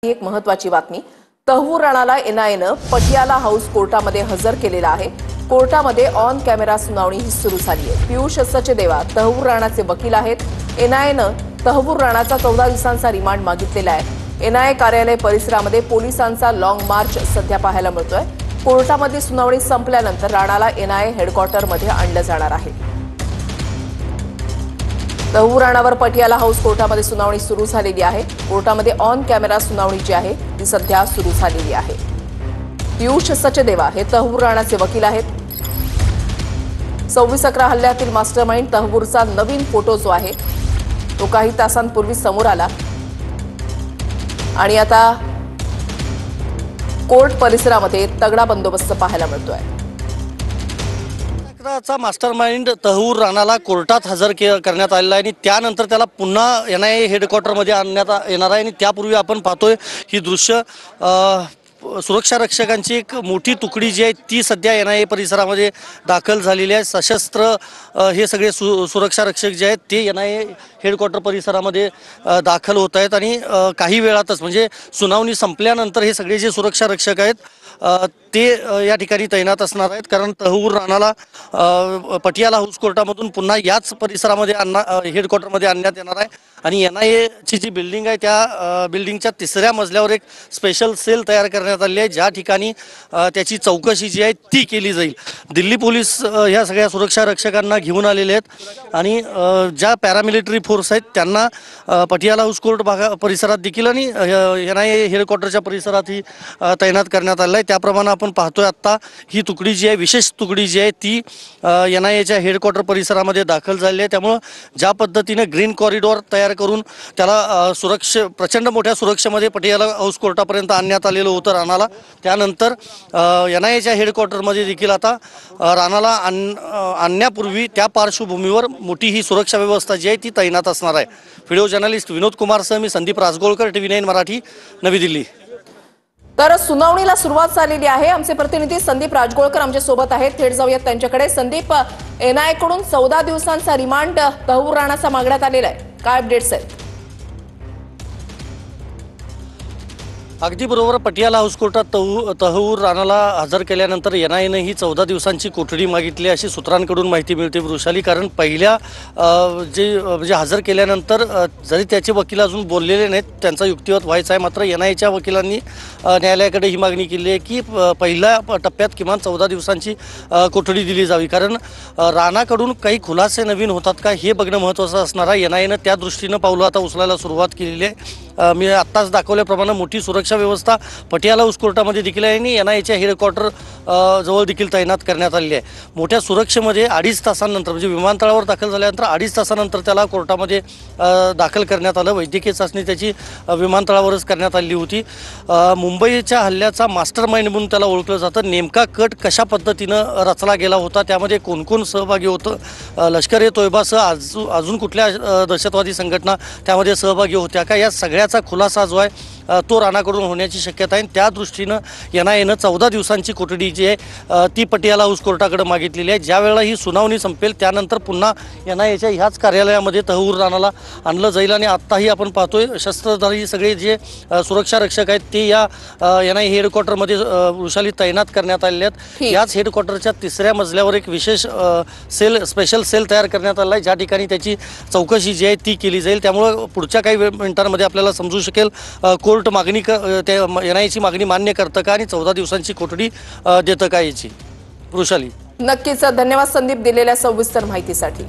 एक महत्त्वाची बातमी। तहूर राणाला एनआयएनं पटियाला हाऊस कोर्टामध्ये हजर केलेला आहे। कोर्टामध्ये ऑन कॅमेरा सुनावणी ही सुरू झाली आहे। पियुष सचदेवा तहूर राणाचे वकील आहेत। एनआयएनं तहूर राणाचा 14 दिवसांचा रिमांड मागितलेला आहे। एनआयए कार्यालय परिसरामध्ये पोलिसांचा लॉंग मार्च सध्या पाहायला मिळतोय। कोर्टामध्ये सुनावणी संपल्यानंतर राणाला एनआयए हेडक्वार्टरमध्ये आणलं जाणार आहे। तहूर राणावर पटियाला हाऊस कोर्टामध्ये सुनावणी सुरू झालेली आहे। कोर्टामध्ये ऑन कॅमेरा सुनावणी जी आहे ती सध्या सुरू झालेली आहे। पियुष सचदेवा हे तहूर राणाचे वकील आहेत। 26/11 हल्ल्यातील मास्टरमाइंड तहूरचा नवीन फोटो जो आहे तो काही तासांपूर्वी समोर आला आणि आता कोर्ट परिसरामध्ये तगडा बंदोबस्त पाहायला मिळतोय। चा मास्टरमाइंड तहूर राणाला कोर्टात हजर करण्यात आलेला आहे आणि त्यानंतर त्याला पुन्हा एनआयए हेडक्वार्टरमध्ये आणण्यात येणार आहे। आणि त्यापूर्वी आपण पाहतोय ही दृश्य सुरक्षा रक्षकांची एक मोठी तुकडी जी आहे ती सध्या एनआयए परिसरामध्ये दाखल झालेली आहे। सशस्त्र हे सगळे सुरक्षा रक्षक जे आहेत ते एनआयए हेडक्वार्टर परिसरामध्ये दाखल होत आहेत आणि काही वेळातच म्हणजे सुनावणी संपल्यानंतर हे सगळे जे सुरक्षा रक्षक आहेत ते या ठिकाणी तैनात असणार आहेत। कारण तहूर राणाला पटियाला हाऊस कोर्टामधून पुन्हा याच परिसरामध्ये हेडक्वार्टरमध्ये आणण्यात येणार आहे आणि एनआयएची जी बिल्डिंग आहे त्या बिल्डिंगच्या 3ऱ्या मजल्यावर एक स्पेशल सेल तयार करण्यात आली आहे ज्या ठिकाणी त्याची चौकशी जी आहे ती केली जाईल। दिल्ली पोलीस ह्या सगळ्या सुरक्षा रक्षकांना घेऊन आलेले आहेत आणि ज्या पॅरामिलिटरी फोर्स आहेत त्यांना पटियाला हाऊस कोर्ट परिसरात देखील आणि एनआयए हेडक्वार्टरच्या परिसरातही तैनात करण्यात आलेलं आहे। त्याप्रमाणे आपण पाहतोय आता ही तुकडी जी आहे विशेष तुकडी जी आहे ती एनआयएच्या हेडक्वार्टर परिसरामध्ये दाखल झालेली आहे। त्यामुळे ज्या पद्धतीने ग्रीन कॉरिडॉर तयार करून त्याला प्रचंड मोठ्या सुरक्षेमध्ये पटियाला हाऊस कोर्टापर्यंत आणण्यात आलेलं होतं राणाला, त्यानंतर एनआयएच्या हेडक्वार्टरमध्ये देखील आता राणाला आणण्यापूर्वी त्या पार्श्वभूमीवर मोठी ही सुरक्षा व्यवस्था जी आहे ती तैनात असणार आहे। व्हिडिओ जर्नलिस्ट विनोद कुमारसह मी संदीप राजगोळकर, TV9 मराठी, नवी दिल्ली। तर सुनावणीला सुरुवात झालेली आहे। आमचे प्रतिनिधी संदीप राजगोळकर आमच्या सोबत आहेत। थेट जाऊयात त्यांच्याकडे। संदीप, एनआयए कडून 14 दिवसांचा रिमांड तहूर राणाचा मागण्यात आलेला आहे, काय अपडेट्स आहेत? अगदी बरोबर, पटियाला हाऊस कोर्टात तहूर राणाला हजर केल्यानंतर एनआयएनं ही 14 दिवसांची कोठडी मागितली अशी सूत्रांकडून माहिती मिळते वृषाली। कारण पहिल्या म्हणजे हजर केल्यानंतर जरी त्याचे वकील अजून बोललेले नाहीत, त्यांचा युक्तिवाद व्हायचा आहे, मात्र एनआयएच्या वकिलांनी न्यायालयाकडे ही मागणी केली आहे की पहिल्या टप्प्यात किमान 14 दिवसांची कोठडी दिली जावी। कारण राणाकडून काही खुलासे नवीन होतात का हे बघणं महत्त्वाचं असणार आहे। एनआयएनं त्या दृष्टीनं पावलं आता उचलायला सुरुवात केलेली आहे। मी आत्ताच दाखवल्याप्रमाणे मोठी सुरक्षा व्यवस्था पटियाला हाऊस कोर्टामध्ये देखील आहे आणि एनआयएच्या हेडक्वार्टर जवळ देखील तैनात करण्यात आलेली आहे। मोठ्या सुरक्षेमध्ये 2.5 तासांनंतर म्हणजे विमानतळावर दाखल झाल्यानंतर 2.5 तासानंतर त्याला कोर्टामध्ये दाखल करण्यात आलं। वैद्यकीय चाचणी त्याची विमानतळावरच करण्यात आली होती। मुंबईच्या हल्ल्याचा मास्टरमाइंड म्हणून त्याला ओळखलं जातं। नेमका कट कशा पद्धतीनं रचला गेला होता, त्यामध्ये कोण कोण सहभागी होतं, लष्कर ए तोयबासह अजून कुठल्या दहशतवादी संघटना त्यामध्ये सहभागी होत्या का, या सगळ्याचा खुलासा जो आहे तो राणाकडून होण्याची शक्यता आहे। त्या दृष्टीनं एनआयएनं 14 दिवसांची कोठडी जी आहे ती पटियाला हाऊस कोर्टाकडे मागितलेली आहे। ज्यावेळेला ही सुनावणी संपेल त्यानंतर पुन्हा एनआयएच्या ह्याच कार्यालयामध्ये तहूर राणाला आणलं जाईल आणि आत्ताही आपण पाहतोय शस्त्रधारी सगळे जे सुरक्षा रक्षक आहेत ते या एनआयए हेडक्वार्टरमध्ये वृषाली तैनात करण्यात आलेले आहेत। याच हेडक्वार्टरच्या 3ऱ्या मजल्यावर एक विशेष स्पेशल सेल तयार करण्यात आला आहे ज्या ठिकाणी त्याची चौकशी जी आहे ती केली जाईल। त्यामुळे पुढच्या काही मिनिटांमध्ये आपल्याला समजू शकेल कोर्ट मागणी एनआयएची मागणी मान्य करतं का आणि 14 दिवसांची कोठडी देतं का याची। वृषाली, नक्कीच धन्यवाद संदीप दिलेल्या सविस्तर माहितीसाठी।